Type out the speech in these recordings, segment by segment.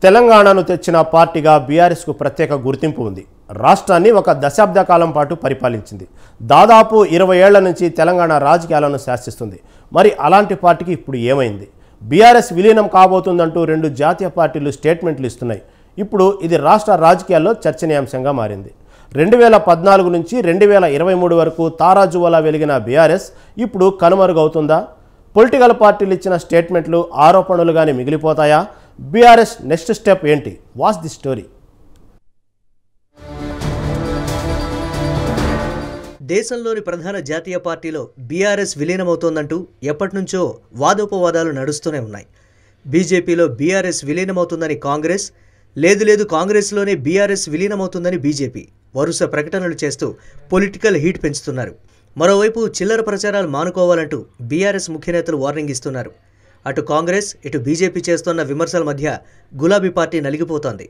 తెలంగాణను తెచ్చిన పార్టీగా బీఆర్ఎస్కు ప్రత్యేక గుర్తింపు ఉంది. రాష్ట్రాన్ని ఒక దశాబ్ద కాలం పాటు పరిపాలించింది. దాదాపు 20 ఏళ్ల నుంచి తెలంగాణ రాజకీయాలను శాసిస్తుంది. మరి అలాంటి పార్టీకి ఇప్పుడు ఏమైంది? బీఆర్ఎస్ విలీనం కాబోతుందంటూ 2 జాతీయ పార్టీలు స్టేట్మెంట్లు ఇస్తున్నాయి. ఇప్పుడు ఇది రాష్ట్ర రాజకీయాల్లో చర్చనీయాంశంగా మారింది. 2014 నుంచి 2023 వరకు తారాజువలా వెలిగిన బీఆర్ఎస్ ఇప్పుడు కనుమరుగవుతుందా? పొలిటికల్ పార్టీలు ఇచ్చిన స్టేట్మెంట్లు ఆరోపణలుగానే మిగిలిపోతాయా? బీఆర్ఎస్ నెక్స్ట్ స్టెప్ ఏంటి? Watch the story. దేశంలోని ప్రధాన జాతీయ పార్టీలో బీఆర్ఎస్ విలీనమవుతోందంటూ ఎప్పటినుంచో వాదోపవాదాలు నడుస్తూనే ఉన్నాయి. బీజేపీలో బీఆర్ఎస్ విలీనమవుతుందని కాంగ్రెస్, లేదు కాంగ్రెస్లోనే బీఆర్ఎస్ విలీనమవుతుందని బీజేపీ వరుస ప్రకటనలు చేస్తూ పొలిటికల్ హీట్ పెంచుతున్నారు. మరోవైపు చిల్లర ప్రచారాలు మానుకోవాలంటూ బీఆర్ఎస్ ముఖ్యనేతలు వార్నింగ్ ఇస్తున్నారు. అటు కాంగ్రెస్, ఇటు బీజేపీ చేస్తున్న విమర్శల మధ్య గులాబీ పార్టీ నలిగిపోతోంది.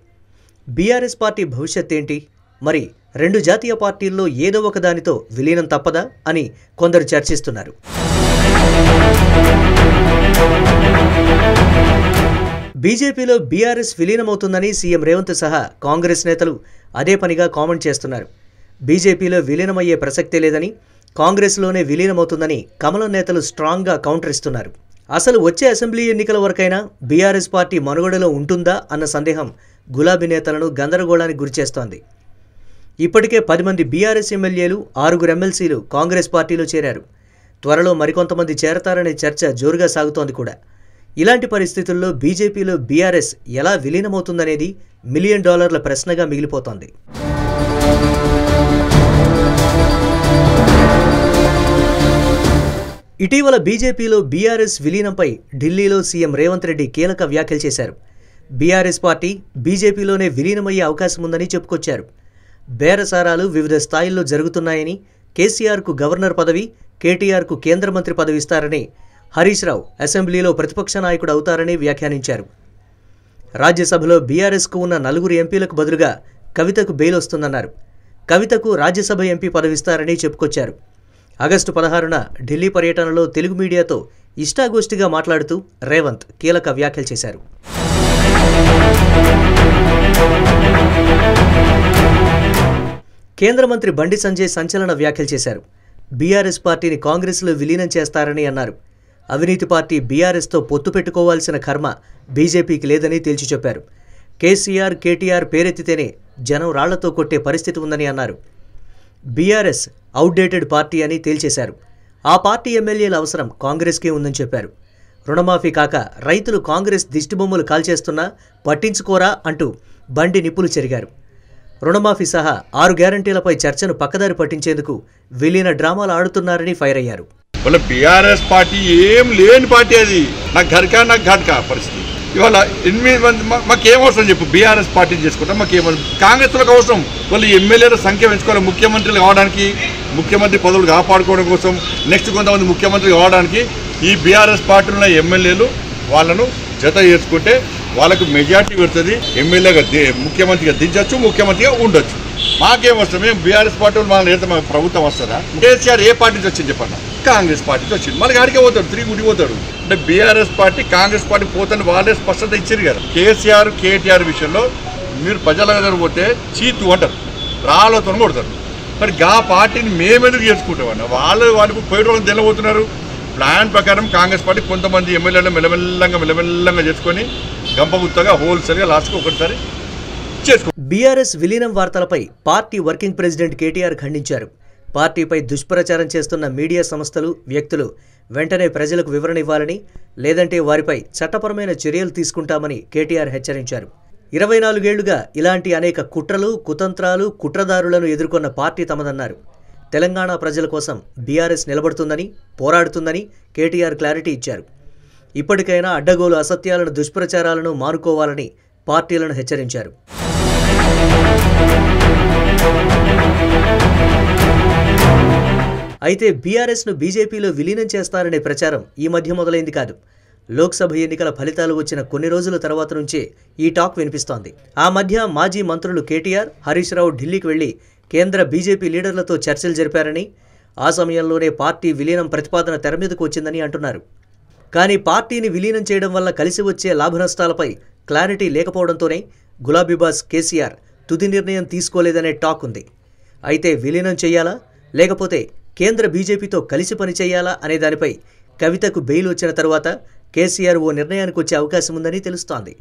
బీఆర్ఎస్ పార్టీ భవిష్యత్ ఏంటి? మరి 2 జాతీయ పార్టీల్లో ఏదో ఒక దానితో విలీనం తప్పదా అని కొందరు చర్చిస్తున్నారు. బీజేపీలో బీఆర్ఎస్ విలీనమవుతుందని సీఎం రేవంత్ సహా కాంగ్రెస్ నేతలు అదే పనిగా కామెంట్ చేస్తున్నారు. బీజేపీలో విలీనమయ్యే ప్రసక్తే లేదని, కాంగ్రెస్లోనే విలీనమవుతుందని కమలం నేతలు స్ట్రాంగ్గా కౌంటర్ ఇస్తున్నారు. అసలు వచ్చే అసెంబ్లీ ఎన్నికల వరకైనా బీఆర్ఎస్ పార్టీ మనుగడలో ఉంటుందా అన్న సందేహం గులాబీ నేతలను గందరగోళానికి గురిచేస్తోంది. ఇప్పటికే 10 మంది బీఆర్ఎస్ ఎమ్మెల్యేలు, 6 ఎమ్మెల్సీలు కాంగ్రెస్ పార్టీలో చేరారు. త్వరలో మరికొంతమంది చేరతారనే చర్చ జోరుగా సాగుతోంది కూడా. ఇలాంటి పరిస్థితుల్లో బీజేపీలో బీఆర్ఎస్ ఎలా విలీనమవుతుందనేది $1 మిలియన్ ప్రశ్నగా మిగిలిపోతోంది. ఇటీవల బీజేపీలో బీఆర్ఎస్ విలీనంపై ఢిల్లీలో సీఎం రేవంత్ రెడ్డి కీలక వ్యాఖ్యలు చేశారు. బీఆర్ఎస్ పార్టీ బీజేపీలోనే విలీనమయ్యే అవకాశం ఉందని చెప్పుకొచ్చారు. బేరసారాలు వివిధ స్థాయిల్లో జరుగుతున్నాయని, కేసీఆర్కు గవర్నర్ పదవి, కేటీఆర్కు కేంద్ర మంత్రి పదవి ఇస్తారని, హరీష్ రావు అసెంబ్లీలో ప్రతిపక్ష నాయకుడు అవుతారని వ్యాఖ్యానించారు. రాజ్యసభలో బీఆర్ఎస్కు ఉన్న 4 ఎంపీలకు బదులుగా కవితకు బెయిల్ వస్తుందన్నారు. కవితకు రాజ్యసభ ఎంపీ పదవిస్తారని చెప్పుకొచ్చారు. ఆగస్టు 16న ఢిల్లీ పర్యటనలో తెలుగు మీడియాతో ఇష్టాగోష్ఠిగా మాట్లాడుతూ రేవంత్ కీలక వ్యాఖ్యలు చేశారు. కేంద్ర మంత్రి బండి సంజయ్ సంచలన వ్యాఖ్యలు చేశారు. బీఆర్ఎస్ పార్టీని కాంగ్రెస్లో విలీనం చేస్తారని అన్నారు. అవినీతి పార్టీ బీఆర్ఎస్తో పొత్తు పెట్టుకోవాల్సిన కర్మ బీజేపీకి లేదని తేల్చి చెప్పారు. కేసీఆర్, కేటీఆర్ పేరెత్తితేనే జనం రాళ్లతో కొట్టే పరిస్థితి ఉందని అన్నారు. బీఆర్ఎస్ అవుట్డేటెడ్ పార్టీ అని తేల్చేశారు. ఆ పార్టీ ఎమ్మెల్యేల అవసరం కాంగ్రెస్కే ఉందని చెప్పారు. రుణమాఫీ కాక రైతులు కాంగ్రెస్ దిష్టిబొమ్మలు కాల్చేస్తున్నా పట్టించుకోరా అంటూ బండి నిప్పులు చెరిగారు. రుణమాఫీ సహా 6 గ్యారంటీలపై చర్చను పక్కదారి పట్టించేందుకు విలీన డ్రామాలు ఆడుతున్నారని ఫైర్ అయ్యారు. బీఆర్ఎస్ పార్టీ ఏం లేని పార్టీ, అది నాకు ఘట్కా పరిస్థితి. ఇవాళ 8 మంది మాకేమవసరం చెప్పు? బీఆర్ఎస్ పార్టీని చేసుకుంటాం, మాకేమవసరం? కాంగ్రెస్లకు అవసరం. వాళ్ళు ఎమ్మెల్యేల సంఖ్య పెంచుకోవాలి, ముఖ్యమంత్రులు కావడానికి, ముఖ్యమంత్రి పదవులు కాపాడుకోవడం కోసం, నెక్స్ట్ కొంతమంది ముఖ్యమంత్రి కావడానికి ఈ బీఆర్ఎస్ పార్టీలో ఎమ్మెల్యేలు వాళ్ళను జత చేసుకుంటే వాళ్ళకు మెజార్టీ పెడుతుంది. ఎమ్మెల్యేగా ముఖ్యమంత్రిగా దించవచ్చు, ముఖ్యమంత్రిగా ఉండొచ్చు. మాకేమవసరం? మేము బీఆర్ఎస్ పార్టీ మనల్ని ఏదైతే మాకు ప్రభుత్వం వస్తుందా? కేసీఆర్ ఏ పార్టీ నుంచి వచ్చింది చెప్పండి? కాంగ్రెస్ పార్టీకి వచ్చింది. మళ్ళీ గాడికే పోతాడు, తిరిగి గుడి పోతాడు. అంటే బీఆర్ఎస్ పార్టీ కాంగ్రెస్ పార్టీ పోతాను వాళ్ళే స్పష్టత ఇచ్చారు కదా. కేసీఆర్, కేటీఆర్ విషయంలో మీరు ప్రజల దగ్గర పోతే చీతు అంటారు, రాళ్ళతో కొడతారు. మరి ఆ పార్టీని మేమెందుకు చేసుకుంటామన్నా? వాళ్ళకు పోయే వాళ్ళని తెల్లబోతున్నారు. ప్లాన్ ప్రకారం కాంగ్రెస్ పార్టీ కొంతమంది ఎమ్మెల్యేలను మెల్లమెల్లంగా చేసుకొని గంపగుత్తగా హోల్సేల్గా లాస్ట్కి ఒకటిసారి చేసుకో. బీఆర్ఎస్ విలీనం వార్తలపై పార్టీ వర్కింగ్ ప్రెసిడెంట్ కేటీఆర్ ఖండించారు. పార్టీపై దుష్ప్రచారం చేస్తున్న మీడియా సంస్థలు, వ్యక్తులు వెంటనే ప్రజలకు వివరణ ఇవ్వాలని, లేదంటే వారిపై చట్టపరమైన చర్యలు తీసుకుంటామని కేటీఆర్ హెచ్చరించారు. 24 ఏళ్లుగా ఇలాంటి అనేక కుట్రలు, కుతంత్రాలు, కుట్రదారులను ఎదుర్కొన్న పార్టీ తమదన్నారు. తెలంగాణ ప్రజల కోసం బీఆర్ఎస్ నిలబడుతుందని, పోరాడుతుందని కేటీఆర్ క్లారిటీ ఇచ్చారు. ఇప్పటికైనా అడ్డగోలు అసత్యాలను, దుష్ప్రచారాలను మానుకోవాలని పార్టీలను హెచ్చరించారు. అయితే బీఆర్ఎస్ను బీజేపీలో విలీనం చేస్తారనే ప్రచారం ఈ మధ్య మొదలైంది కాదు. లోక్సభ ఎన్నికల ఫలితాలు వచ్చిన కొన్ని రోజుల తర్వాత నుంచే ఈ టాక్ వినిపిస్తోంది. ఆ మధ్య మాజీ మంత్రులు కేటీఆర్, హరీష్ రావు ఢిల్లీకి వెళ్లి కేంద్ర బీజేపీ లీడర్లతో చర్చలు జరిపారని, ఆ సమయంలోనే పార్టీ విలీనం ప్రతిపాదన తెర మీదకు వచ్చిందని అంటున్నారు. కానీ పార్టీని విలీనం చేయడం వల్ల కలిసి వచ్చే లాభనష్టాలపై క్లారిటీ లేకపోవడంతోనే గులాబీబాస్ కేసీఆర్ తుది నిర్ణయం తీసుకోలేదనే టాక్ ఉంది. అయితే విలీనం చేయాలా లేకపోతే కేంద్ర బీజేపీతో కలిసి పనిచేయాలా అనే దానిపై కవితకు బెయిల్ వచ్చిన తరువాత కేసీఆర్ ఓ నిర్ణయానికి వచ్చే అవకాశం ఉందని తెలుస్తోంది.